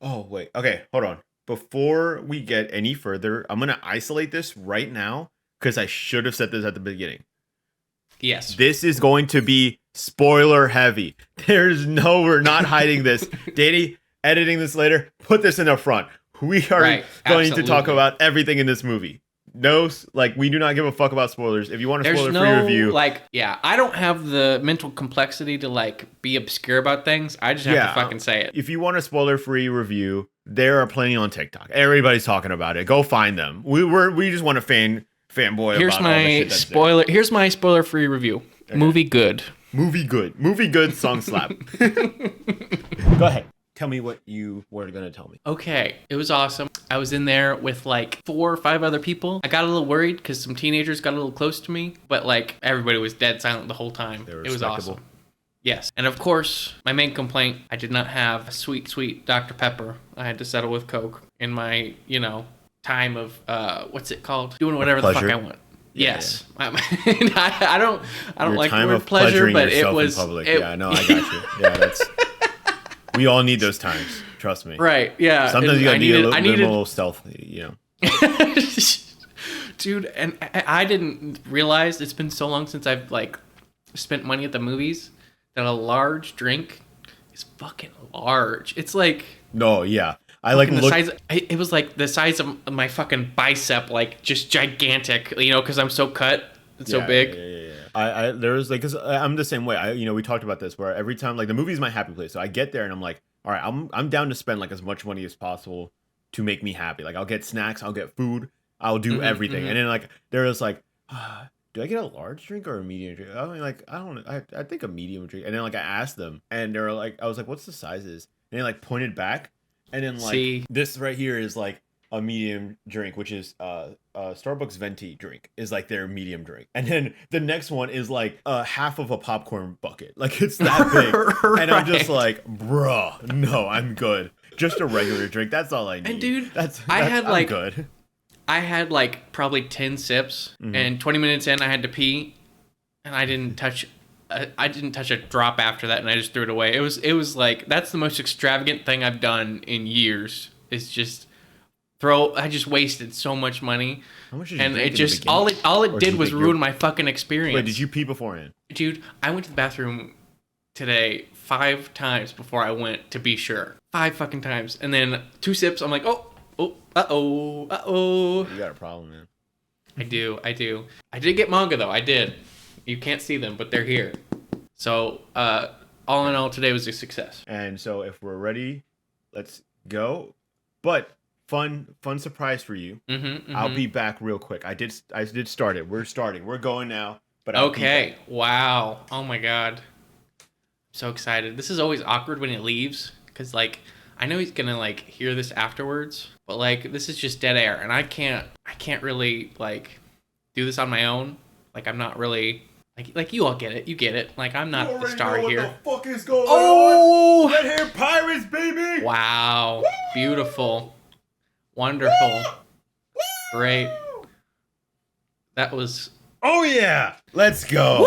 Oh, wait. Okay, hold on. Before we get any further, I'm going to isolate this right now because I should have said this at the beginning. Yes. This is going to be spoiler heavy. We're not hiding this. Danny, editing this later, put this in the front. We are Right. going to talk Absolutely. about everything in this movie. No, like, we do not give a fuck about spoilers. If you want a There's spoiler free no review, I don't have the mental complexity to like be obscure about things. I just have Yeah, to fucking say it. if you want a spoiler free review, there are plenty on TikTok. Everybody's talking about it. Go find them. We just want to fanboy Here's about all the my shit that's spoiler. Here's my spoiler free review. Okay. Movie good. Movie good. Movie good, song slap. Go ahead. Tell me what you were going to tell me. Okay, it was awesome. I was in there with like 4 or 5 other people. I got a little worried because some teenagers got a little close to me, but like everybody was dead silent the whole time. They were It was respectable. awesome. Yes. And of course, my main complaint, I did not have a sweet, sweet Dr. Pepper. I had to settle with Coke in my, time of, what's it called? Doing whatever the fuck Pleasure. I want. Yeah, Yes. I don't Your like the time word of pleasure, pleasuring but it yourself was. in public. It, Yeah, no, I got you. Yeah, that's. We all need those times. Trust me. Right, yeah. Sometimes and you gotta be a I little stealthy. Dude, and I didn't realize it's been so long since I've like spent money at the movies that a large drink is fucking large. It's like No, yeah. I like the look. size. It was like the size of my fucking bicep, like just gigantic. Because I'm so cut, it's so big. Yeah. I there was like, cause I'm the same way. We talked about this where every time like the movie's my happy place, so I get there and I'm like, all right, I'm down to spend like as much money as possible to make me happy. Like I'll get snacks, I'll get food, I'll do everything, and then like there was like, do I get a large drink or a medium drink? I mean, like I think a medium drink, and then like I asked them, and they were like, I was like, what's the sizes? And they like pointed back, and then like See? this right here is like a medium drink, which is Starbucks venti drink is like their medium drink, and then the next one is like half of a popcorn bucket, like it's that big, and I'm just like, bruh, no, I'm good, just a regular drink, that's all I need. And dude, I'm good. I had like probably 10 sips, and 20 minutes in, I had to pee, and I didn't touch a drop after that, and I just threw it away. It was like that's the most extravagant thing I've done in years. Is just I just wasted so much money, How much did you and drink it in the just beginning? all Or it do did you was think ruin my fucking experience. Wait, did you pee beforehand? Dude, I went to the bathroom today 5 times before I went to be sure. 5 fucking times, and then 2 sips. I'm like, uh-oh. You got a problem, man. I do. I did get manga though. I did. You can't see them, but they're here. So, all in all, today was a success. And so if we're ready, let's go. But fun surprise for you. I'll be back real quick. I did start it. We're starting. We're going now. But I'll be Okay. back. Wow. Oh my god. So excited. This is always awkward when it leaves, because like I know he's gonna like hear this afterwards, but like this is just dead air, and I can't really like do this on my own. Like I'm not really like you all get it. You get it. Like I'm not the star here. What the fuck is going Oh! on? Red Hair Pirates, baby! Wow. Woo! Beautiful. Wonderful. Great. That was. Oh yeah! Let's go.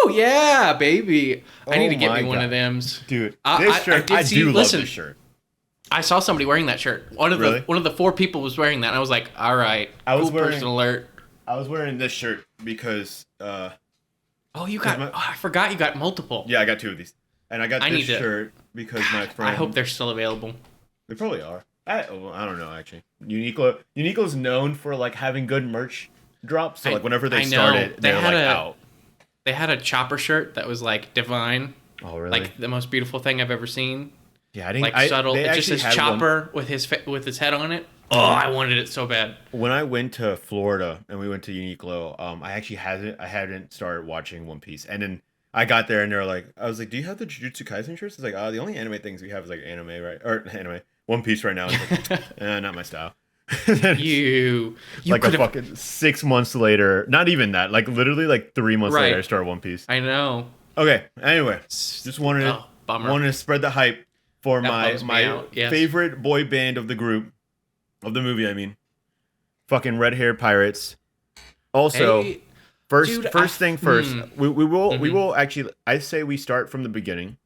Woo! Yeah, baby. I need to get my me one God. of thems. Dude, I this shirt, did I see- do love listen. this shirt. I saw somebody wearing that shirt. One of Really? the 4 people was wearing that. And I was like, all right. I was cool wearing- person alert. I was wearing this shirt because, Oh, you got. I forgot you got multiple. yeah, I got 2 of these. And I got I this need to- shirt because my friend... I hope they're still available. They probably are. I don't know, actually. Uniqlo's known for, like, having good merch drops. So, like, whenever they I know. started, They they're, had like, a- out. They had a chopper shirt that was like divine, Oh, really? like the most beautiful thing I've ever seen. yeah, I didn't... Like subtle. They It just actually says had one- chopper with his head on it. Oh, I wanted it so bad. When I went to Florida and we went to Uniqlo, I actually hadn't started watching One Piece, and then I got there and they're like, I was like, "Do you have the Jujutsu Kaisen shirts?" It's like, the only anime things we have is like anime, right? Or anime, One Piece right now. It's like, not my style. You Like a could have. fucking 6 months later, not even that, like literally like 3 months Right. later, I started One Piece. I know. Okay, anyway, just wanted Bummer. to spread the hype for That my bums me out, yes. favorite boy band of the group, of the movie. I mean, fucking Red Hair Pirates. Also, Hey, first dude, thing first, we will Mm-hmm. actually. I say we start from the beginning,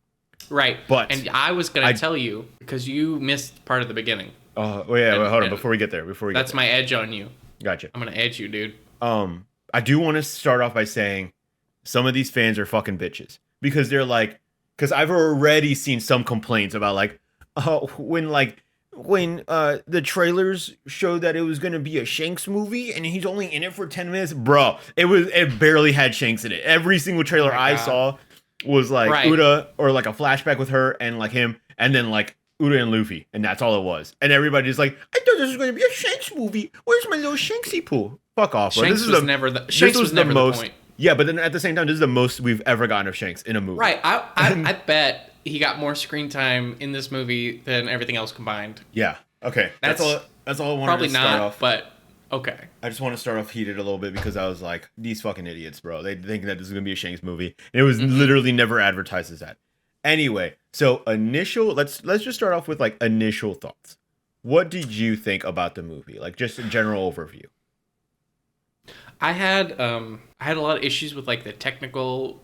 Right. But And I was gonna I tell you because you missed part of the beginning, oh yeah, wait, and hold on before we get there. Before we get that's there, my edge on you. gotcha. I'm gonna edge you, dude. I do want to start off by saying some of these fans are fucking bitches because they're like, because I've already seen some complaints about like, oh, when the trailers showed that it was gonna be a Shanks movie and he's only in it for 10 minutes, bro. It barely had Shanks in it. Every single Oh trailer my I god. saw was like Right. Uda or like a flashback with her and like him, and then like Uda and Luffy, and that's all it was. And everybody's like, I thought this was gonna be a Shanks movie. Where's my little Shanksy poo? Fuck off, bro. Shanks was never the Shanks was never the point. Yeah, but then at the same time, this is the most we've ever gotten of Shanks in a movie. Right. I bet he got more screen time in this movie than everything else combined. Yeah. Okay. That's all. That's all I wanted Probably to start not, off. but okay. I just want to start off heated a little bit because I was like, these fucking idiots, bro. They think that this is gonna be a Shanks movie, and it was literally never advertised as that. Anyway, so initial. Let's just start off with like initial thoughts. What did you think about the movie? Like just a general overview. I had a lot of issues with like the technical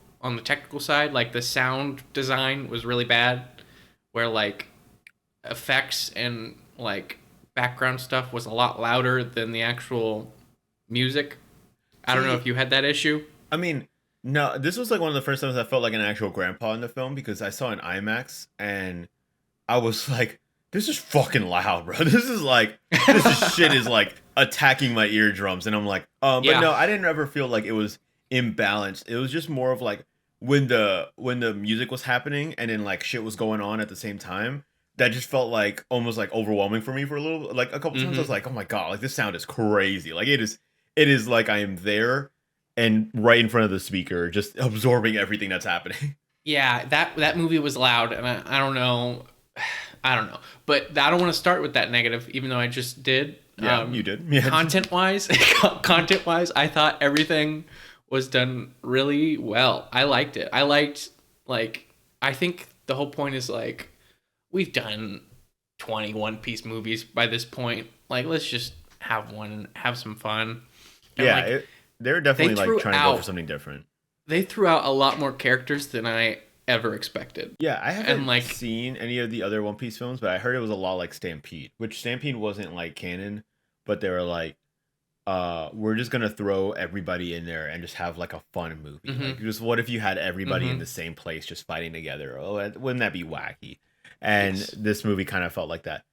side, like the sound design was really bad, where like effects and like background stuff was a lot louder than the actual music. I don't know if you had that issue. I mean, no, this was like one of the first times I felt like an actual grandpa in the film because I saw an IMAX and I was like, this is fucking loud, bro. This is like, shit is like attacking my eardrums. And I'm like, but Yeah. no, I didn't ever feel like it was imbalanced. It was just more of like when the music was happening and then like shit was going on at the same time. That just felt like almost like overwhelming for me for a little, like a couple times. I was like, oh my God, like this sound is crazy. Like it is like I am there and right in front of the speaker, just absorbing everything that's happening. Yeah, that movie was loud, and I don't know, I don't know, but I don't want to start with that negative, even though I just did. Yeah, you did. Yeah. Content wise, I thought everything was done really well. I liked it. I liked like I think the whole point is like we've done 20 One Piece movies by this point. Like let's just have one and have some fun. And Yeah, like, they're definitely they like threw trying to go for out- something different. they threw out a lot more characters than I ever expected. Yeah, I haven't like- seen any of the other One Piece films, but I heard it was a lot like Stampede, which Stampede wasn't like canon, but they were like, we're just gonna throw everybody in there and just have like a fun movie. Mhm. Like, just what if you had everybody in Mhm. the same place just fighting together? Oh, wouldn't that be wacky? And Yes. this movie kind of felt like that.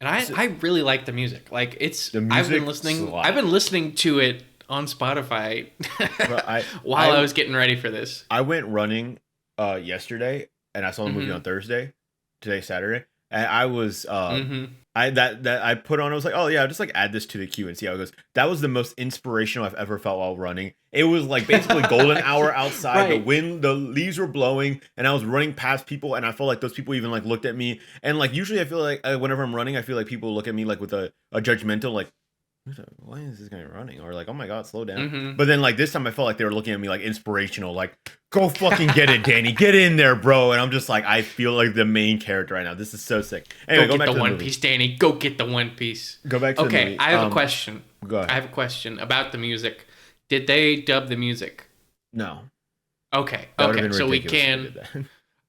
And I really like the music. Like it's The I've been music listening slaps. I've been listening to it on Spotify I- while I- I was getting ready for this. I went running yesterday and I saw the movie Mhm. on Thursday, today Saturday, and I was hmm that I put on. I was like, oh yeah, I'll just like add this to the queue and see how it goes. That was the most inspirational I've ever felt while running. It was like basically golden hour outside. The Right. wind, the leaves were blowing, and I was running past people, and I felt like those people even like looked at me. And like usually, I feel like whenever I'm running, I feel like people look at me like with a judgmental like, why is this guy running? Or like, oh my God, slow down. Mhm. But then like this time I felt like they were looking at me like inspirational, like, go fucking get it, Danny. Get in there, bro. And I'm just like, I feel like the main character right now. This is so sick. Anyway, Go go get back the to the One movie. Piece, Danny. Go get the One Piece. Go back to the Okay, movie. I have a question. Go ahead. I have a question about the music. Did they dub the music? No. Okay. That would have Okay. been So we ridiculous if can. did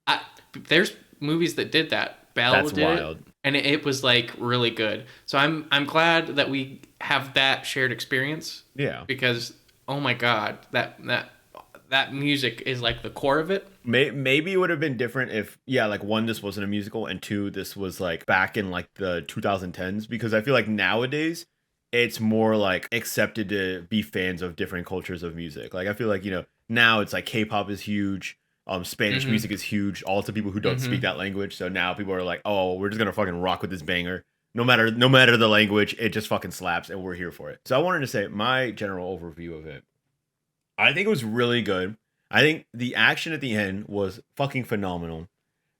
that. There's movies that did that. Belle That's did wild. it, and it was like really good. So I'm glad that we have that shared experience Yeah. because oh my God, that music is like the core of it. Maybe it would have been different if, yeah, like one, this wasn't a musical, and two, this was like back in like the 2010s, because I feel like nowadays it's more like accepted to be fans of different cultures of music. Like I feel like, now it's like K-pop is huge. Spanish Mhm. music is huge, all to people who don't Mhm. speak that language. So now people are like, oh, we're just gonna fucking rock with this banger. No matter the language, it just fucking slaps and we're here for it. So I wanted to say my general overview of it. I think it was really good. I think the action at the end was fucking phenomenal.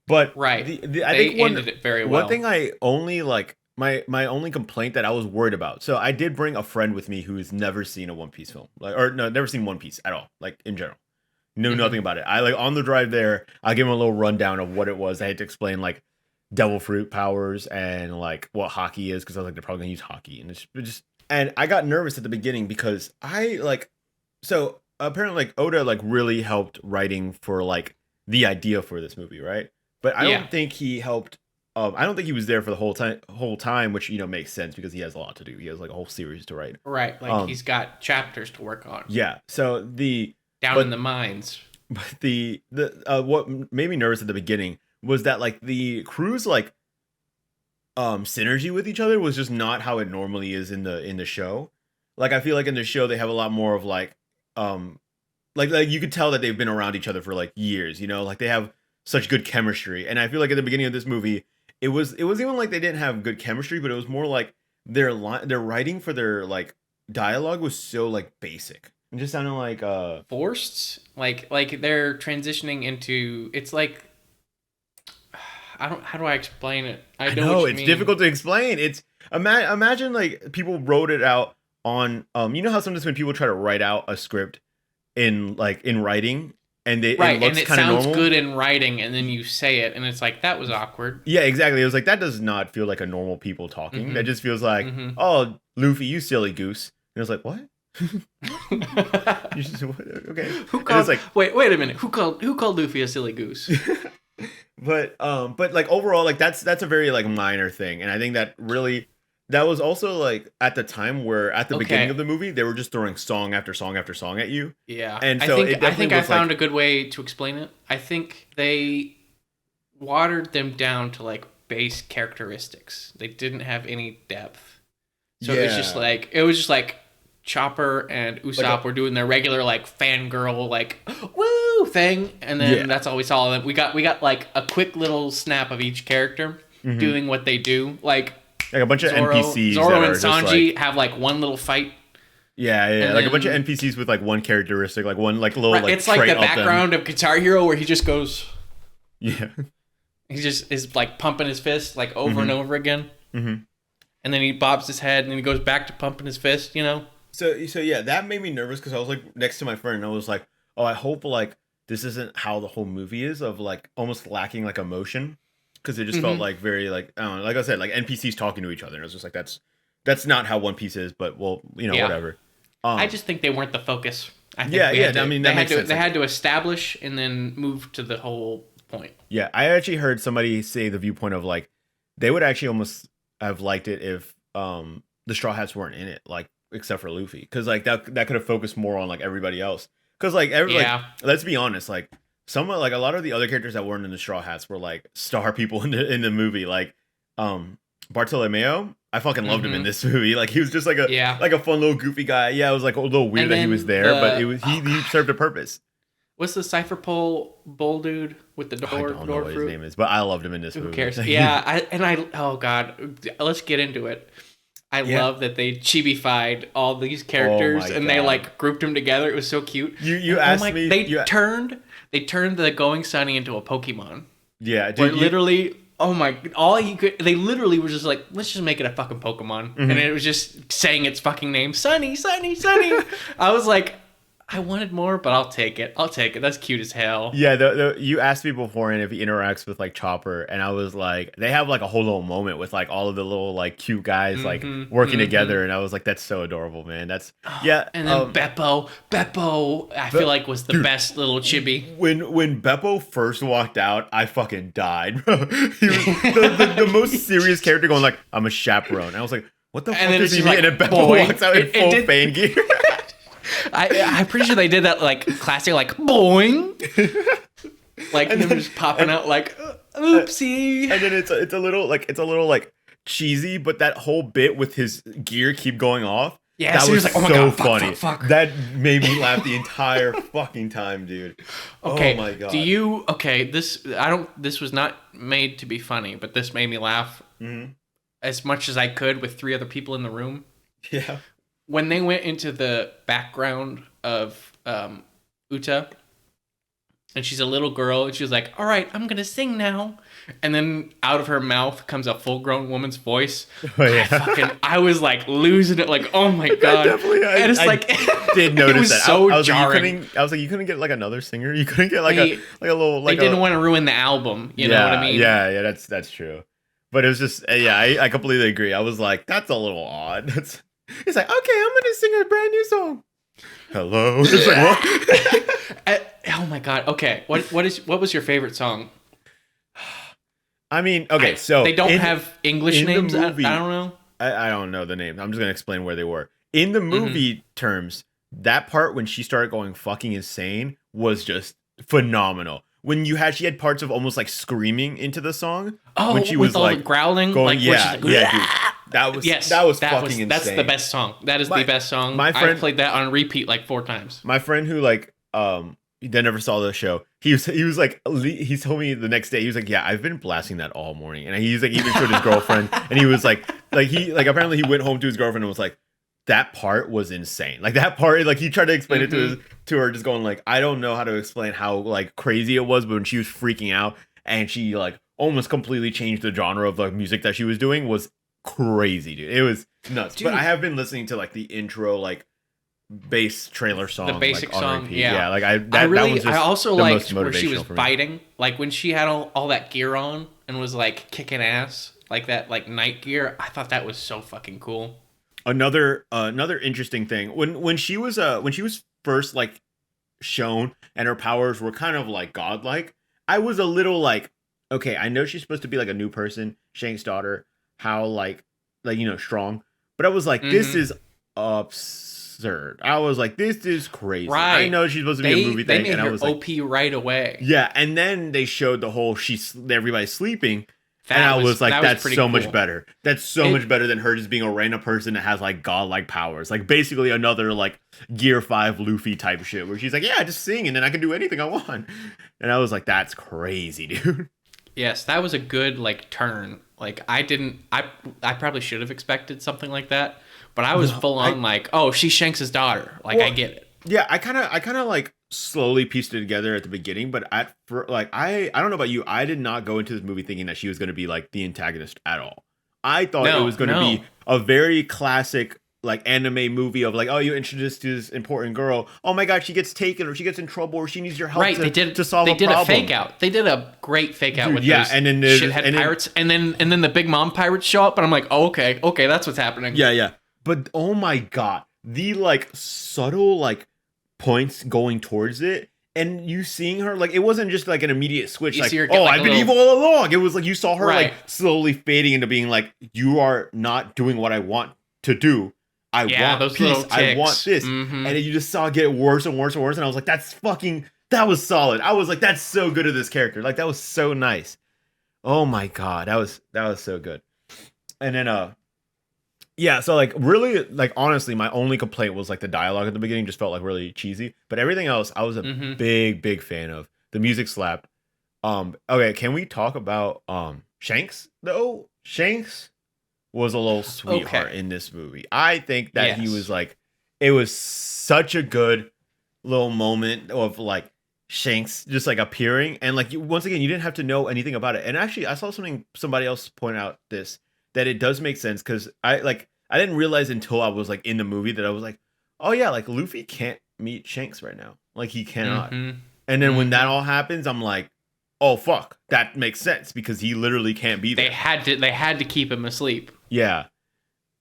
But Right. I They think ended it very well. one thing I only like my only complaint that I was worried about. So I did bring a friend with me who has never seen a One Piece film, like, or no, never seen One Piece at all, like in general. Knew Mhm. nothing about it. I like on the drive there, I give him a little rundown of what it was. I had to explain like devil fruit powers and like what hockey is, because I was like, they're probably gonna use hockey, and it's just and I got nervous at the beginning because I like, so apparently like Oda like really helped writing for like the idea for this movie, right? But I Yeah. don't think he helped. I don't think he was there for the whole time, which makes sense because he has a lot to do. He has like a whole series to write. Right. Like Um, he's got chapters to work on yeah. So down in but the mines. but the what made me nervous at the beginning was that like the crew's like synergy with each other was just not how it normally is in the show. Like I feel like in the show they have a lot more of um like you could tell that they've been around each other for like years, like they have such good chemistry. And I feel like at the beginning of this movie, it was even like they didn't have good chemistry, but it was more like their writing for their like dialogue was so like basic. It just sounded like Forced, like they're transitioning into, it's like, I don't, how do I explain it? I know what you it's mean. difficult to explain. It's imagine like people wrote it out on you know how sometimes when people try to write out a script in writing and Right, it looks and it kind of sounds normal. good in writing, and then you say it, and it's like, that was awkward. Yeah, exactly. It was like that does not feel like a normal people talking. That Mm-hmm. just feels like, Mm-hmm. oh, Luffy, you silly goose. And I was like, what? You just what? Okay. Who And called? it's like, Wait a minute. Who called Luffy a silly goose? but like overall, like that's a very like minor thing, and I think that was also like at the time where at the beginning Okay. of the movie they were just throwing song after song after song at you, Yeah, and I so think it definitely I was found like, a good way to explain it. I think they watered them down to like base characteristics. They didn't have any depth, so yeah, it was just like Chopper and Usopp were doing their regular like fangirl like woo thing, and then yeah, that's all we saw. We got like a quick little snap of each character mhm. doing what they do. Like Like a bunch of NPCs that Zoro and are just Sanji like, have like one little fight. yeah, And like a bunch of then NPCs with like one characteristic, like one like little right, like it's like trait the of them. background of Guitar Hero where he just goes. Yeah. He just is like pumping his fist like over and Hmm. over again, Hmm. and then he bobs his head, and then he goes back to pumping his fist. You know? So yeah, that made me nervous because I was like next to my friend and I was like, oh, I hope like this isn't how the whole movie is of like almost lacking like emotion because it just felt Mm-hmm. like very like I don't know, like I said, like NPCs talking to each other and it was just like that's not how One Piece is, but well, Yeah. whatever. I just think they weren't the focus. I think Yeah, we yeah, had to, I mean they that had makes to sense. they Like, had to establish and then move to the whole point. yeah, I actually heard somebody say the viewpoint of like they would actually almost have liked it if the Straw Hats weren't in it, like except for Luffy, because like that could have focused more on like everybody else. Because like Yeah. let's be honest, like like a lot of the other characters that weren't in the Straw Hats were like star people in the movie, like Bartolomeo. I fucking loved him in Mm-hmm. this movie. Like he was just Yeah. like a fun little goofy guy. Yeah, it was like a little weird And that he was then there, but it the was oh he god, served a purpose. what's the cipher pole bull dude with the I door don't know door what his fruit? name is, but I loved him in this Who movie. cares? Yeah, I oh god, let's get into it. I Yeah. love that they chibified all these Oh characters my and they God. like grouped them together. It was so cute. You And, asked me. They turned the Going Sunny into a Pokemon. Yeah, Where dude. literally, oh my, they literally were just like, let's just make it a fucking Pokemon, and it was just saying its fucking name, Sunny, Sunny, Sunny. I was like, I wanted more, but I'll take it. I'll take it. That's cute as hell. Yeah, you asked me beforehand if he interacts with like Chopper, and I was like, they have like a whole little moment with like all of the little like cute guys like Mhm, working mhm. together, and I was like, that's so adorable, man. That's yeah. And then Beppo, I feel like was the dude, best little chibi. when Beppo first walked out, I fucking died. He was the most serious character going like, I'm a chaperone. I was like, what the And fuck then does it's he just mean? like, And then Beppo boing. walks out in It full did- fan gear. I'm pretty sure they did that like classic, like boing, like And him then- just popping out like oopsie. And then it's a little like cheesy, but that whole bit with his gear keep going off. Yeah, that so he was was like, oh my so God, fuck, funny. fuck. That made me laugh the entire fucking time, dude. Okay, Oh my god. this was not made to be funny, but this made me laugh Mhm. as much as I could with three other people in the room. Yeah. When they went into the background of Uta, and she's a little girl, and she was like, all right, I'm going to sing now. And then out of her mouth comes a full-grown woman's voice. Oh, yeah. I was like losing it, like, oh my God. And it's I like, did it notice was that. so I was jarring. like, you couldn't get like another singer. You couldn't get like They- a little like They didn't want to ruin the album, you know what I mean? Yeah, that's true. But it was just yeah, I completely agree. I was like, that's a little odd. He's like, okay, I'm gonna sing a brand new song. Hello. It's like what? Oh my god. Okay. What was your favorite song? I mean, okay, so they don't have English in the names. movie, I don't know. I don't know the names. I'm just gonna explain where they were. In the Mm-hmm. movie terms, that part when she started going fucking insane was just phenomenal. When she had parts of almost like screaming into the song. Oh, When she with was all the like growling, going, like where she's like, yeah, dude. That was yes, fucking insane. That's the best song. That is the best song. My I friend played that on repeat like 4 times. My friend who like they never saw the show. He was like he told me the next day he was like, yeah, I've been blasting that all morning, and he's like even showed his girlfriend, and he was like he like apparently he went home to his girlfriend and was like, that part was insane. Like that part, like he tried to explain it to her, just going like, I don't know how to explain how like crazy it was, but when she was freaking out and she like almost completely changed the genre of like music that she was doing was crazy, dude. It was nuts. Dude. But I have been listening to like the intro like bass trailer song, The basic like, song, repeat. yeah. Like I also liked where she was for me. fighting, like when she had all that gear on and was like kicking ass, like that like night gear. I thought that was so fucking cool. Another interesting thing when she was first like shown and her powers were kind of like godlike, I was a little like, okay, I know she's supposed to be like a new person, Shank's daughter, how like strong, but I was like, this is absurd. I was like, this is crazy. Right. I know she's supposed to be a movie thing, made and I her was OP like, right away. yeah, and then they showed the whole everybody's sleeping. That and I was like, that's pretty so cool. much better. That's so much better than her just being a random person that has like godlike powers. Like basically another like Gear 5 Luffy type shit where she's like, yeah, just sing and then I can do anything I want. And I was like, that's crazy, dude. Yes, that was a good like turn. Like I probably should have expected something like that, but I was full on like, oh, she's Shanks' daughter. Like, well, I get it. Yeah, I kind of like slowly pieced it together at the beginning, but I don't know about you, I did not go into this movie thinking that she was going to be like the antagonist at all. I thought it was going to be a very classic like anime movie of like, oh, you introduced this important girl, oh my god, she gets taken or she gets in trouble or she needs your help to solve a problem. They did a fake out. They did a great fake out with those and then shithead pirates, and then the Big Mom pirates show up, and I'm like, oh, okay, that's what's happening. Yeah. But oh my god, the like subtle like points going towards it, and you seeing her like, it wasn't just like an immediate switch, like, oh, I've been evil all along. It was like you saw her like slowly fading into being like, you are not doing what I want to do. I want peace. I want this. And then you just saw it get worse and worse and worse. And I was like, that was solid. I was like, that's so good of this character. Like, that was so nice. Oh my God. That was so good. And then, yeah, so like really, like honestly, my only complaint was like the dialogue at the beginning just felt like really cheesy. But everything else, I was a big fan of. The music slapped. Okay, can we talk about Shanks though? Shanks was a little sweetheart in this movie. I think that he was like, it was such a good little moment of like Shanks just like appearing, and like once again, you didn't have to know anything about it. And actually, I saw somebody else point out that it does make sense, because I didn't realize until I was like in the movie that I was like, oh yeah, like Luffy can't meet Shanks right now, like he cannot. And then when that all happens, I'm like, oh fuck, that makes sense, because he literally can't be there. They had to keep him asleep. Yeah.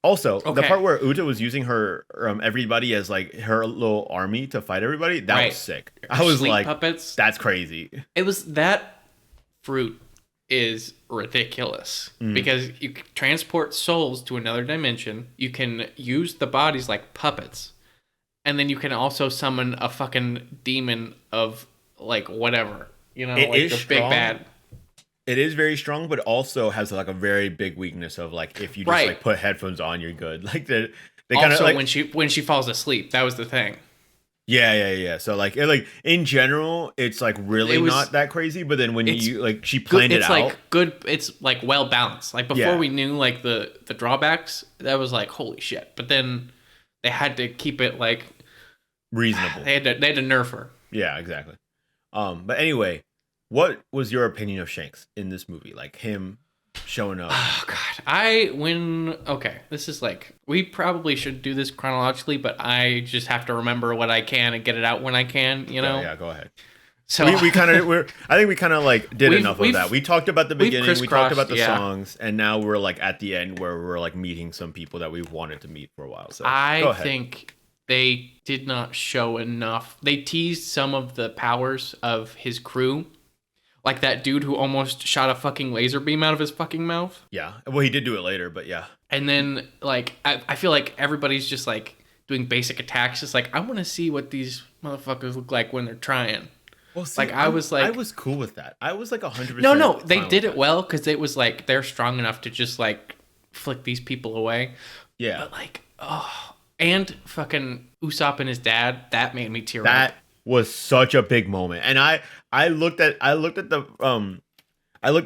Also, the part where Uta was using her everybody as like her little army to fight everybody, that was sick. I was like, puppets. That's crazy. It was that fruit is ridiculous because you can transport souls to another dimension. You can use the bodies like puppets, and then you can also summon a fucking demon of like whatever, like the big bad. It is very strong, but also has like a very big weakness of like, if you just like put headphones on, you're good. Like they kind of like when she falls asleep, that was the thing. Yeah. So like in general, it's like really not that crazy. But then when you like, she planned it out. It's like good. It's like well balanced. Like before we knew like the drawbacks, that was like holy shit. But then they had to keep it like reasonable. They had to nerf her. Yeah, exactly. But anyway, what was your opinion of Shanks in this movie? Like him showing up. Oh God, this is like, we probably should do this chronologically, but I just have to remember what I can and get it out when I can. Yeah, go ahead. So I think we kind of like did enough of that. We talked about the beginning, we talked about the songs, and now we're like at the end where we're like meeting some people that we've wanted to meet for a while. So I think they did not show enough. They teased some of the powers of his crew. Like that dude who almost shot a fucking laser beam out of his fucking mouth. Yeah. Well, he did do it later, but yeah. And then, like, I feel like everybody's just, like, doing basic attacks. Just like, I want to see what these motherfuckers look like when they're trying. Well, see, like, I was cool with that. I was like 100%. No, they did it well because it was like they're strong enough to just like flick these people away. Yeah. But like, oh, and fucking Usopp and his dad, that made me tear up. That was such a big moment, and I looked at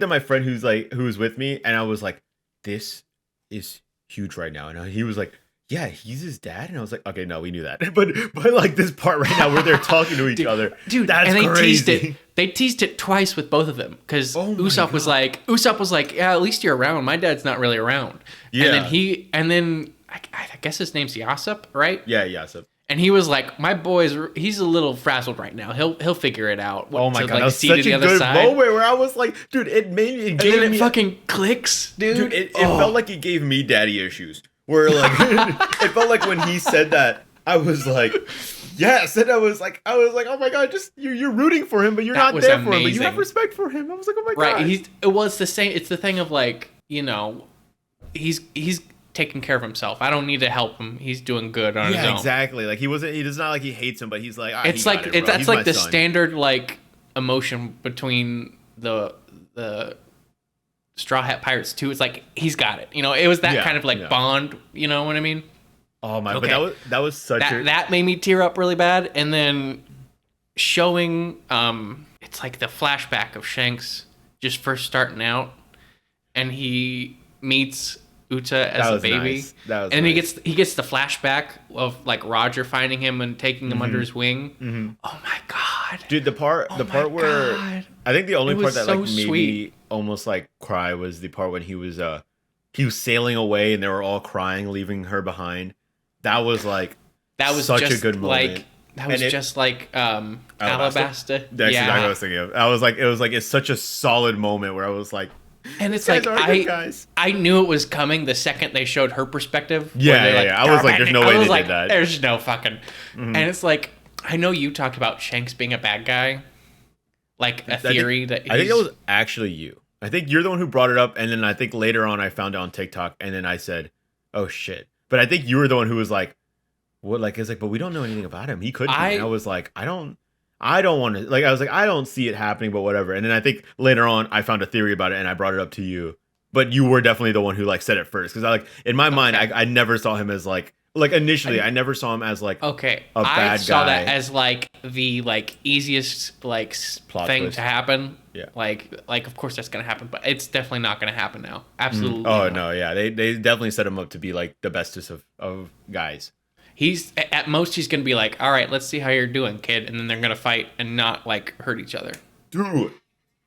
my friend who was with me, and I was like, this is huge right now, and he was like, yeah, he's his dad, and I was like, okay, no, we knew that, but like this part right now where they're talking to each other, dude, that's and they crazy. teased it. They teased it twice with both of them because Usopp was like, yeah, at least you're around. My dad's not really around. Yeah, and then I guess his name's Yasop, right? Yeah, Yasop. And he was like, my he's a little frazzled right now. He'll figure it out. Oh my God, that was such a good moment where I was like, dude, it fucking clicks, dude. It felt like it gave me daddy issues. Where like, it felt like when he said that, I was like, yes. And I was like, oh my God, just you're rooting for him, but you're not there for him, but you have respect for him. I was like, oh my God. Right. It was the same. It's the thing of like, you know, he's taking care of himself. I don't need to help him. He's doing good on his own. Yeah, exactly. Like he does not like he hates him, but he's like, it's like that's like the standard like emotion between the Straw Hat Pirates too. It's like he's got it. You know, it was that kind of like bond. You know what I mean? Oh my! Okay. But that was such that made me tear up really bad. And then showing it's like the flashback of Shanks just first starting out, and he meets Uta as a baby. Nice. That was and nice. he gets the flashback of like Roger finding him and taking him under his wing. Mm-hmm. Oh my God, dude! The part where I think the only part that like made me almost like cry was the part when he was sailing away and they were all crying, leaving her behind. That was such a good moment. That was just like Alabasta. That's exactly what I was thinking of. It's such a solid moment where I was like, and it's like I knew it was coming the second they showed her perspective. Yeah. I was like, there's no way they did that. There's no fucking. And it's like, I know you talked about Shanks being a bad guy, like a theory that I think it was actually you. I think you're the one who brought it up, and then I think later on I found it on TikTok, and then I said, "Oh shit!" But I think you were the one who was like, "What?" Like it's like, but we don't know anything about him. He could be. And I was like, I don't want to. Like I was like, I don't see it happening, but whatever. And then I think later on I found a theory about it, and I brought it up to you. But you were definitely the one who like said it first, because in my mind I never saw him as like initially I never saw him as like a bad guy. I saw that as like the like easiest like plot thing twist to happen. Yeah. Like of course that's gonna happen, but it's definitely not gonna happen now. Absolutely. Oh no, yeah. They definitely set him up to be like the bestest of guys. He's at most he's gonna be like, all right, let's see how you're doing, kid, and then they're gonna fight and not like hurt each other. Dude,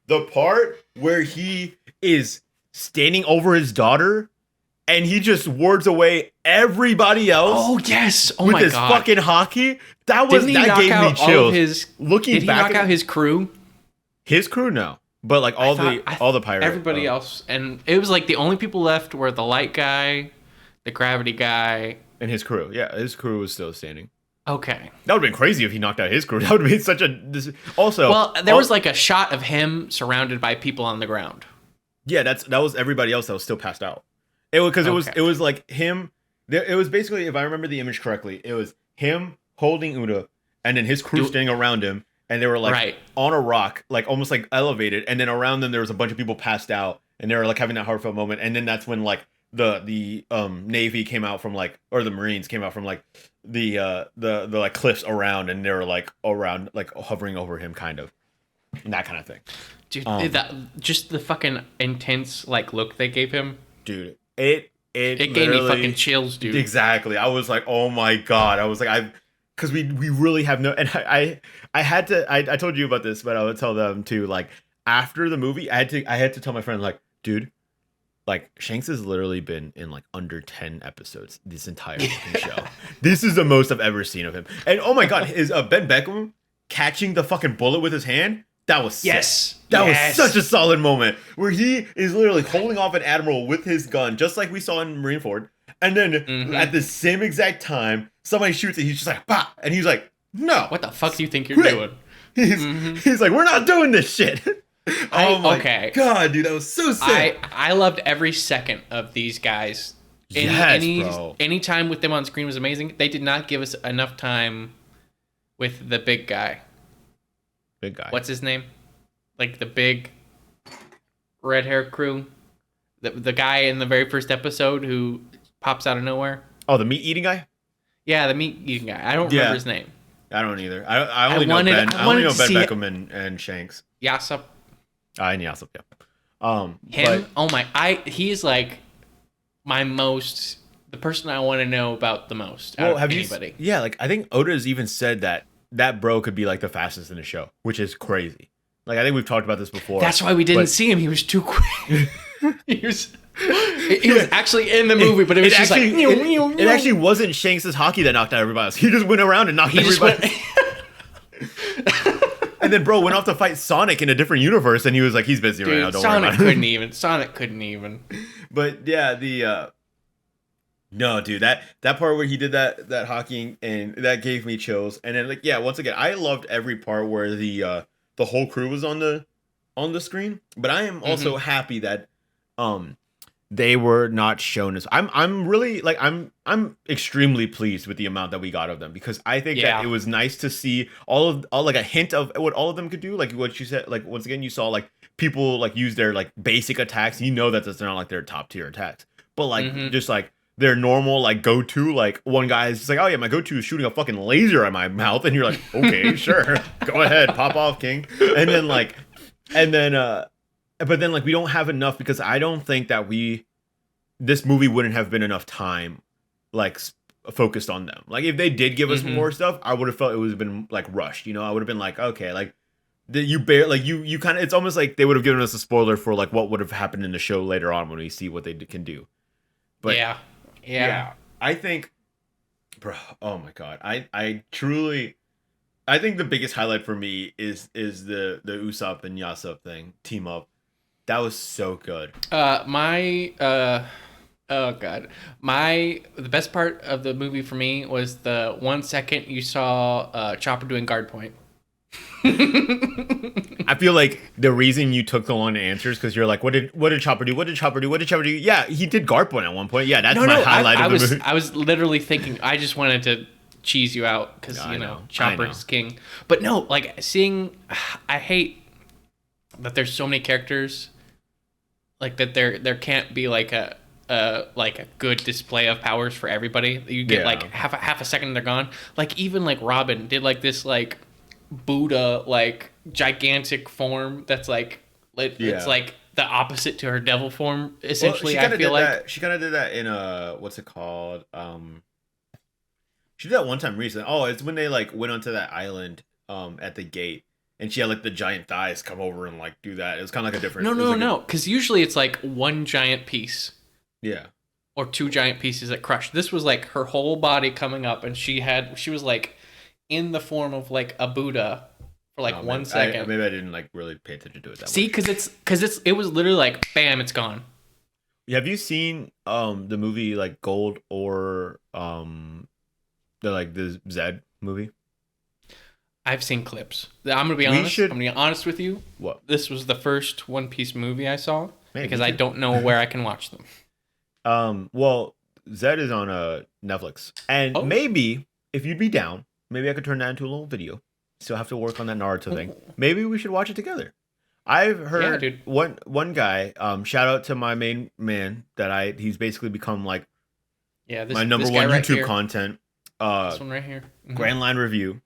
the part where he is standing over his daughter and he just wards away everybody else. Oh yes! Oh with my his God! Fucking hockey. That gave me chills. Did he knock out his crew? His crew, no, but like all the pirates, everybody else, and it was like the only people left were the light guy, the gravity guy, and his crew. Yeah, his crew was still standing. Okay, that would have been crazy if he knocked out his crew. That would have been such a. Also, well, there was like a shot of him surrounded by people on the ground. Yeah, that was everybody else that was still passed out. It was like him. It was basically, if I remember the image correctly, it was him holding Uda, and then his crew standing around him. And they were like on a rock, like almost like elevated. And then around them, there was a bunch of people passed out, and they were like having that heartfelt moment. And then that's when like the Navy came out from like, or the Marines came out from like the like cliffs around, and they were like around, like hovering over him, kind of, and that kind of thing. Dude, that just the fucking intense like look they gave him. Dude, it gave me fucking chills, dude. Exactly. I was like, oh my God. I was like, because we really have no, and I told you about this, but I would tell them too. Like after the movie, I had to tell my friend, like, dude, like Shanks has literally been in like under 10 episodes this entire fucking show. This is the most I've ever seen of him. And oh my God, is Ben Beckham catching the fucking bullet with his hand? That was sick. That was such a solid moment where he is literally holding off an admiral with his gun, just like we saw in Marineford. And then at the same exact time, somebody shoots it. He's just like, bah! And he's like, no. What the fuck do you think you're Quit. doing? He's like, we're not doing this shit. Oh my okay. god, dude, that was so sick. I loved every second of these guys. Bro. Any time with them on screen was amazing. They did not give us enough time with the big guy. Big guy. What's his name? Like the big red hair crew. The guy in the very first episode who pops out of nowhere. Oh, the meat eating guy? Yeah, the meat eating guy. I don't remember his name. I don't either. I only know Ben. I only know Ben Beckham and Shanks. Yassop. And Yassop, yeah. Him? Oh my! He is like the person I want to know about the most. Out of anybody. Yeah, like I think Oda has even said that bro could be like the fastest in the show, which is crazy. Like I think we've talked about this before. That's why we didn't see him. He was too quick. he was actually in the movie, but it was just actually, like it actually wasn't Shanks' hockey that knocked out everybody else. He just went around and knocked everybody. And then bro went off to fight Sonic in a different universe, and he was like, he's busy right now. Don't worry about it. Sonic couldn't even. But yeah, no, dude, that part where he did that hockey and that gave me chills. And then like once again, I loved every part where the whole crew was on the screen. But I am also happy that they were not shown as I'm really like I'm extremely pleased with the amount that we got of them, because I think that it was nice to see all like a hint of what all of them could do. Like what you said, like once again you saw like people like use their like basic attacks. You know that that's not like their top tier attacks, but like just like their normal like go to, like one guy is just like, oh yeah, my go to is shooting a fucking laser at my mouth, and you're like, okay, sure, go ahead, pop off, king. But then like we don't have enough, because I don't think that this movie wouldn't have been enough time like focused on them. Like if they did give us more stuff, I would have felt it would have been like rushed, you know. I would have been like, okay, like you kind of, it's almost like they would have given us a spoiler for like what would have happened in the show later on when we see what they can do. But yeah, I think, bro, oh my god, I truly, I think the biggest highlight for me is the Usopp and Yasopp thing team up. That was so good. Oh god, the best part of the movie for me was the 1 second you saw Chopper doing guard point. I feel like the reason you took the long answers because you're like, what did Chopper do? What did Chopper do? What did Chopper do? Yeah, he did guard point at one point. Yeah, that's my highlight of the movie. I was literally thinking, I just wanted to cheese you out because Chopper's king. But no, like I hate that there's so many characters. Like that there can't be like a good display of powers for everybody. You get like half a second and they're gone. Like even like Robin did like this like Buddha like gigantic form that's like it's like the opposite to her devil form essentially. Well, I feel like she kind of did that in what's it called? She did that one time recently. Oh, it's when they like went onto that island at the gate. And she had like the giant thighs come over and like do that. It was kind of like a different. No. Because usually it's like one giant piece. Yeah. Or two giant pieces that crush. This was like her whole body coming up, and she was like in the form of like a Buddha for like 1 second. Maybe I didn't like really pay attention to it that much. See, because it was literally like bam, it's gone. Have you seen the movie like Gold or the Zed movie? I've seen clips. I'm gonna be honest. I'm gonna be honest with you. What? This was the first One Piece movie I saw because I don't know where I can watch them. Well, Zed is on Netflix, and maybe if you'd be down, maybe I could turn that into a little video. Still have to work on that Naruto thing. Maybe we should watch it together. I've heard one guy. Shout out to my main man he's basically become like my number one YouTube content. This one right here. Grand Line Review.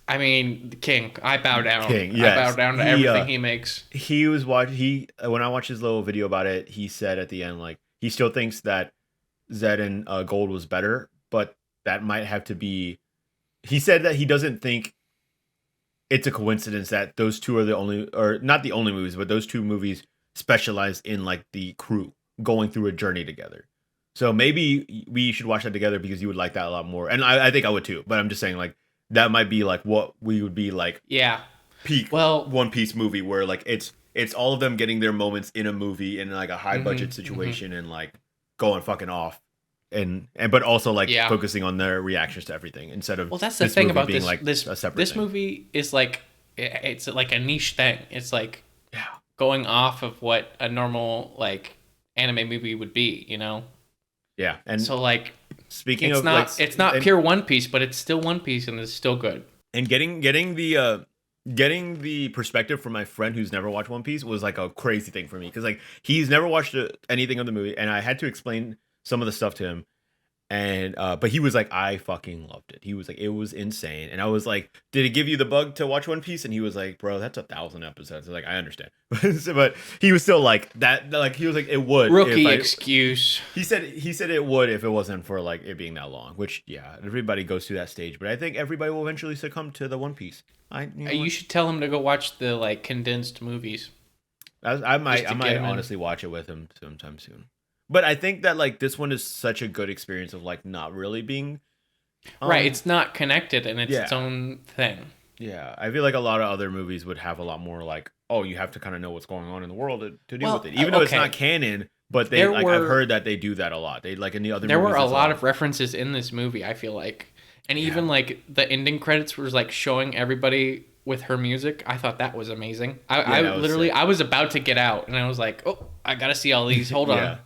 I mean, the king. I bow down. King, yes. I bow down to everything he makes. He was when I watched his little video about it, he said at the end, like, he still thinks that Zed and Gold was better, but that might have to be. He said that he doesn't think it's a coincidence that those two are the only, or not the only movies, but those two movies specialize in like the crew going through a journey together. So maybe we should watch that together because you would like that a lot more, and I think I would too. But I'm just saying, like, that might be like what we would be like. Yeah. Peak One Piece movie where like it's all of them getting their moments in a movie in like a high budget situation and like going fucking off. and but also like Yeah. focusing on their reactions to everything instead of Well, that's the this thing movie about being this like this a separate this thing. movie is like it's like a niche thing. It's like Yeah. going off of what a normal like anime movie would be, Yeah. And So like speaking of like it's not pure One Piece, but it's still One Piece and it's still good. and getting the perspective from my friend who's never watched One Piece was like a crazy thing for me because like he's never watched anything of the movie, and I had to explain some of the stuff to him. And but he was like, I fucking loved it. He was like, it was insane. And I was like, did it give you the bug to watch One Piece? And he was like, bro, that's 1,000 episodes. I was like, I understand. But he was still like that, like he was like, it would Rookie excuse. He said it would if it wasn't for like it being that long, which yeah, everybody goes through that stage. But I think everybody will eventually succumb to the One Piece. You should tell him to go watch the like condensed movies. I might him in. honestly watch it with him sometime soon. But I think that like this one is such a good experience of like not really being right. It's not connected and it's yeah. its own thing. Yeah, I feel like a lot of other movies would have a lot more like, oh, you have to kind of know what's going on in the world to deal with it, even though it's not canon. But they I've heard that they do that a lot. They like in the other. There movies, were a lot of references in this movie. I feel like, and even like the ending credits was like showing everybody with her music. I thought that was amazing. I literally I was about to get out and I was like, oh, I gotta see all these. Hold on.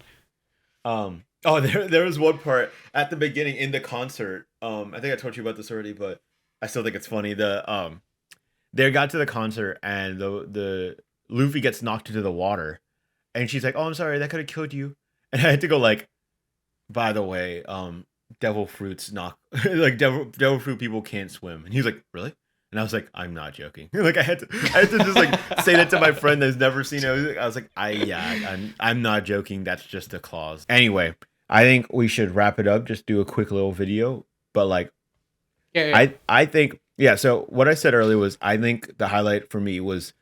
Oh, there was one part at the beginning in the concert. I think I told you about this already, but I still think it's funny. They got to the concert and the Luffy gets knocked into the water, and she's like, "Oh, I'm sorry, that could have killed you." And I had to go like, by the way, devil fruits knock like devil fruit people can't swim. And he was like, "Really?" And I was like, I'm not joking. Like I had to just like say that to my friend that's never seen it. I was like, I'm not joking. That's just a clause. Anyway, I think we should wrap it up. Just do a quick little video. But like, I think So what I said earlier was I think the highlight for me was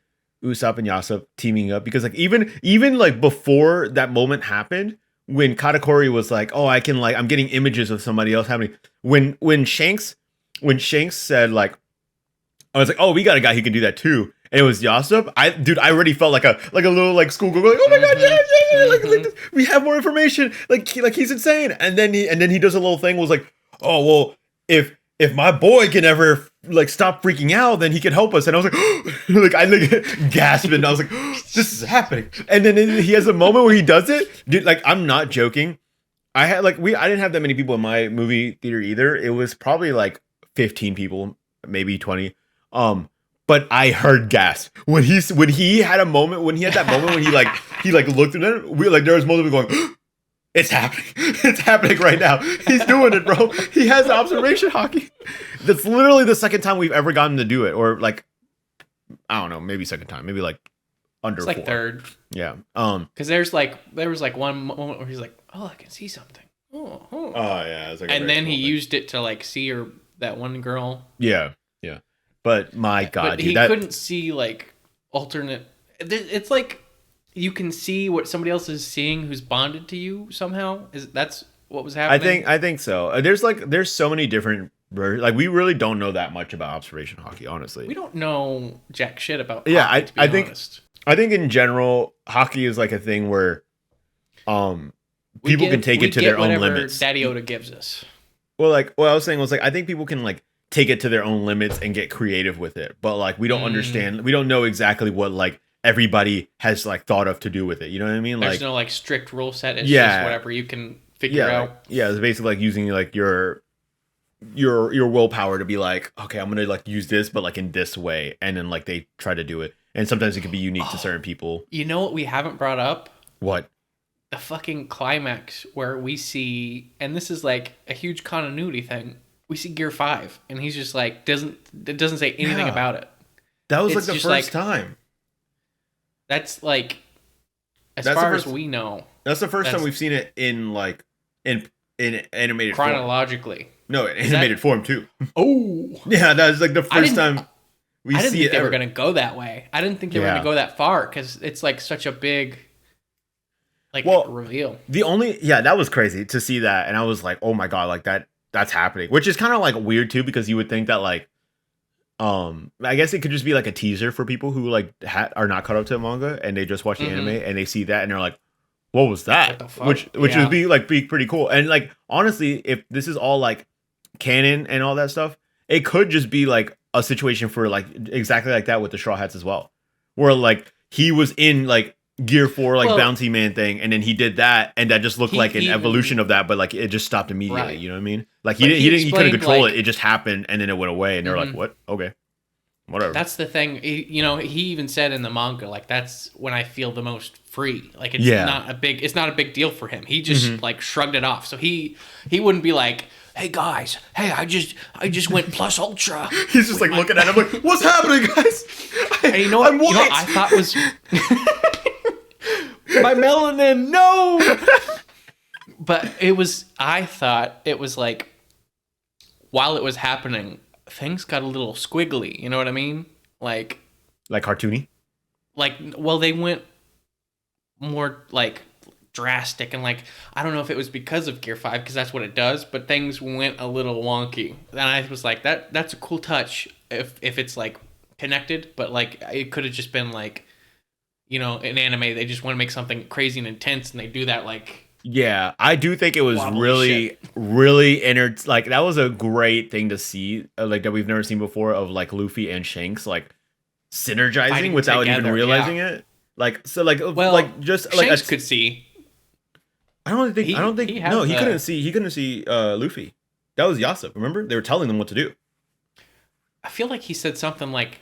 Usopp and Yasop teaming up because like even like before that moment happened when Katakuri was like, oh, I'm getting images of somebody else happening. When Shanks said like, I was like, oh, we got a guy who can do that too. And it was Yasop. I already felt like a little like schoolgirl going, oh my god, yeah. Like we have more information. Like he's insane. And then he does a little thing was like, oh well, if my boy can ever like stop freaking out, then he can help us. And I was like, like I like gasping. I was like, this is happening. And then he has a moment where he does it. Dude, like I'm not joking. I didn't have that many people in my movie theater either. It was probably like 15 people, maybe 20. But I heard gasp when he had that moment when he looked at it. There was multiple going, it's happening right now. He's doing it, bro. He has observation hockey. That's literally the second time we've ever gotten to do it, or like I don't know, maybe second time, maybe like under. It's like 4. Third. Yeah. Because there was like one moment where he's like, oh, I can see something. Oh yeah. It was like and then he used it to like see that one girl. Yeah. Yeah. But my God, but he couldn't see like alternate. It's like you can see what somebody else is seeing who's bonded to you somehow. That's what was happening? I think so. There's so many different versions. Like we really don't know that much about observation hockey, honestly. We don't know jack shit about hockey, I think honest. I think in general hockey is like a thing where people can take it to their own limits. Daddy Oda gives us. Well, like what I was saying was like I think people can like take it to their own limits and get creative with it. But like we don't understand, we don't know exactly what like everybody has like thought of to do with it. You know what I mean? There's like no like strict rule set. It's just whatever you can figure out. It's basically like using like your willpower to be like, okay, I'm gonna like use this, but like in this way, and then like they try to do it. And sometimes it can be unique to certain people. You know what we haven't brought up? What? The fucking climax where we see, and this is like a huge continuity thing. We see Gear 5, and he's just like doesn't say anything about it. That was like the first time. That's like, as far as we know, that's the first time we've seen it in like in animated chronologically. Form. No, in animated form too. Oh, yeah, that was like the first time we see it. I didn't think they were gonna go that way. I didn't think they were gonna go that far because it's like such a big reveal. That was crazy to see that, and I was like, oh my god, like that's happening, which is kind of like weird too because you would think that like I guess it could just be like a teaser for people who like are not caught up to the manga and they just watch the anime and they see that and they're like, what was What that? the fuck? Which would Yeah. be pretty cool. And like honestly, if this is all like canon and all that stuff, it could just be like a situation for like exactly like that with the Straw Hats as well, where like he was in like Gear 4 like Well, bounty man thing, and then he did that, and that just looked he like an even evolution of that, but like it just stopped immediately. right. You know what I mean? Like But he couldn't explained control it. like It just happened, and then it went away, and they're like, mhm. what? Okay, whatever. That's the thing. He even said in the manga, like that's when I feel the most free. Like Yeah. it's not a big deal for him. He Hmm. just like shrugged it off. So he wouldn't be like, "Hey guys, hey, I just went plus ultra." He's just like looking at him like, what's happening, guys? And you know what? I'm white. You know what I thought was my melanin. No, but I thought it was like while it was happening, things got a little squiggly. You know what I mean? Like cartoony. Well, they went more like drastic and like I don't know if it was because of Gear 5 because that's what it does, but things went a little wonky. And I was like that's a cool touch if it's like connected, but like it could have just been like in anime they just want to make something crazy and intense and they do that like Yeah, I do think it was wobbly really, shit. really like that was a great thing to see, like that we've never seen before of like Luffy and Shanks like synergizing Fighting without even together, realizing yeah. it. Like so, like Well, just like Shanks could see. I don't think he had no, he the- couldn't see Luffy. That was Yasop. Remember, they were telling them what to do. I feel like he said something like,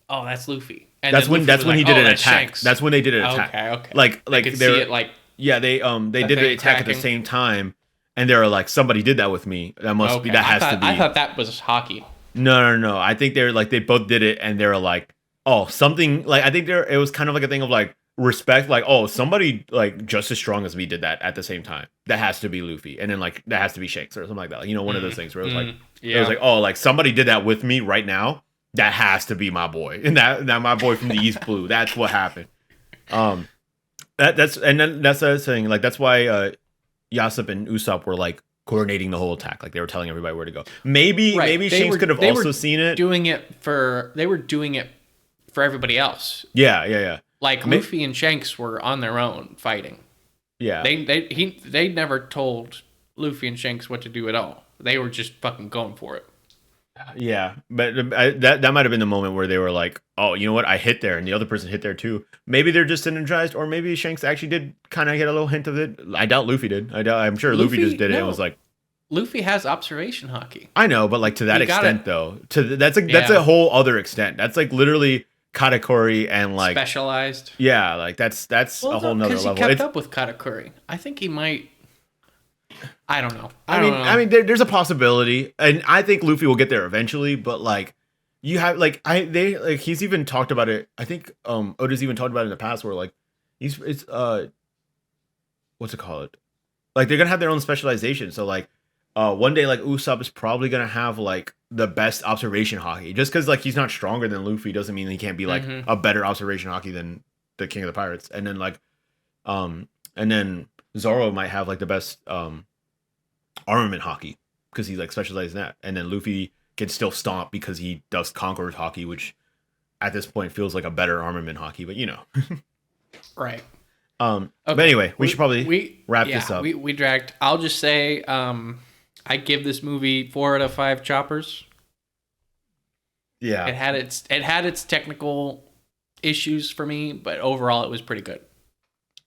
"Oh, that's Luffy." And That's then when Luffy that's was when he like, did "Oh, an that's attack. Shanks." That's when they did an attack. Okay. Like I could see they're it like yeah they the did the thing attack at the cracking. same time, and they were like somebody did that with me. That must be okay. that has to be. I thought that was hockey. No. I think they're like they both did it, and they're like, oh, something like I think there it was kind of like a thing of like respect, like oh, somebody like just as strong as me did that at the same time. That has to be Luffy, and then like that has to be Shanks or something like that. Like, one of those things where it was like it was Yeah. like oh, like somebody did that with me right now. That has to be my boy, and that my boy from the East Blue. That's what happened. That's and then that's the other thing. Like that's why Yasop and Usopp were like coordinating the whole attack. Like they were telling everybody where to go. Maybe Right. maybe They Shanks were- could have they were also seen it. They were doing it for everybody else. Yeah. Like Ma- Luffy and Shanks were on their own fighting. Yeah. They never told Luffy and Shanks what to do at all. They were just fucking going for it. Yeah, but that might have been the moment where they were like, "Oh, you know what? I hit there, and the other person hit there too." Maybe they're just synergized, or maybe Shanks actually did kind of get a little hint of it. I doubt Luffy did. I'm sure Luffy just did it. no. And was like, Luffy has observation hockey. I know, but like to that He got extent it. though, that's Yeah. a whole other extent. That's like literally Katakuri and like Specialized. yeah, like that's a whole nother Because he level. kept It's, up with Katakuri. I think he might. I don't know. I mean, there's a possibility, and I think Luffy will get there eventually. But like, you have like he's even talked about it. I think Oda's even talked about it in the past, where like it's what's it called? Like they're gonna have their own specialization. So like, one day like Usopp is probably gonna have like the best observation hockey. Just because like he's not stronger than Luffy doesn't mean he can't be like a better observation hockey than the King of the Pirates. And then like, and then Zoro might have like the best armament hockey because he's like specialized in that, and then Luffy can still stomp because he does Conqueror's hockey, which at this point feels like a better armament hockey, but Right. But Okay. anyway, we should probably wrap this up. We dragged. I'll just say, I give this movie 4 out of 5 choppers. Yeah, It had its technical issues for me, but overall it was pretty good.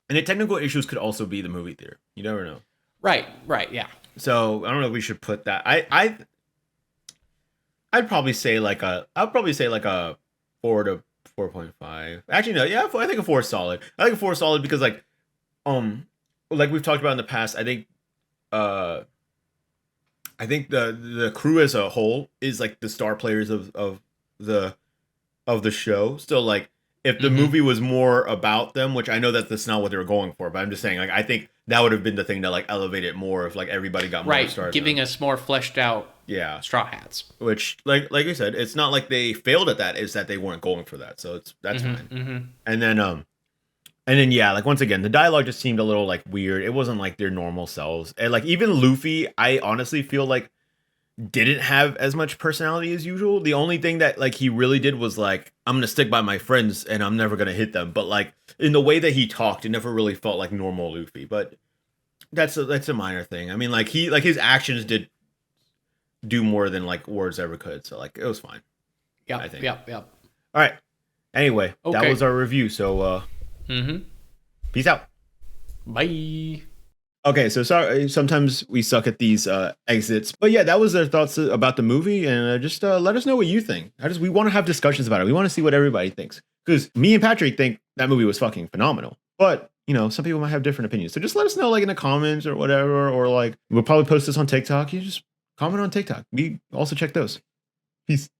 and the technical issues could also be the movie theater. You never know. Right, yeah. So I don't know if we should put that. I'd probably say like a 4 to 4.5. Actually, no, yeah, I think a 4 is solid. I think a 4 is solid because like we've talked about in the past, I think the crew as a whole is like the star players of the show. So like if the movie was more about them, which I know that that's not what they were going for, but I'm just saying like I think that would have been the thing that like elevated more if like everybody got more Right, stars. giving us more fleshed out yeah, Straw Hats. which like I said, it's not like they failed at that, it's that they weren't going for that. So that's fine. Mm-hmm. And then yeah, like once again, the dialogue just seemed a little like weird. It wasn't like their normal selves. And like even Luffy, I honestly feel like didn't have as much personality as usual. The only thing that like he really did was like, I'm gonna stick by my friends and I'm never gonna hit them. But like in the way that he talked, it never really felt like normal Luffy. But that's a minor thing. I mean, like his actions did do more than like words ever could. So like it was fine. I Yep, think. yep, yep. All right. Anyway, that Okay. was our review. So Mm-hmm. peace out. Bye. Okay, so sorry. Sometimes we suck at these exits, but yeah, that was their thoughts about the movie, and just let us know what you think. We want to have discussions about it. We want to see what everybody thinks, because me and Patrick think that movie was fucking phenomenal. But you know, some people might have different opinions. So just let us know, like in the comments or whatever, or like we'll probably post this on TikTok. You just comment on TikTok. We also check those. Peace.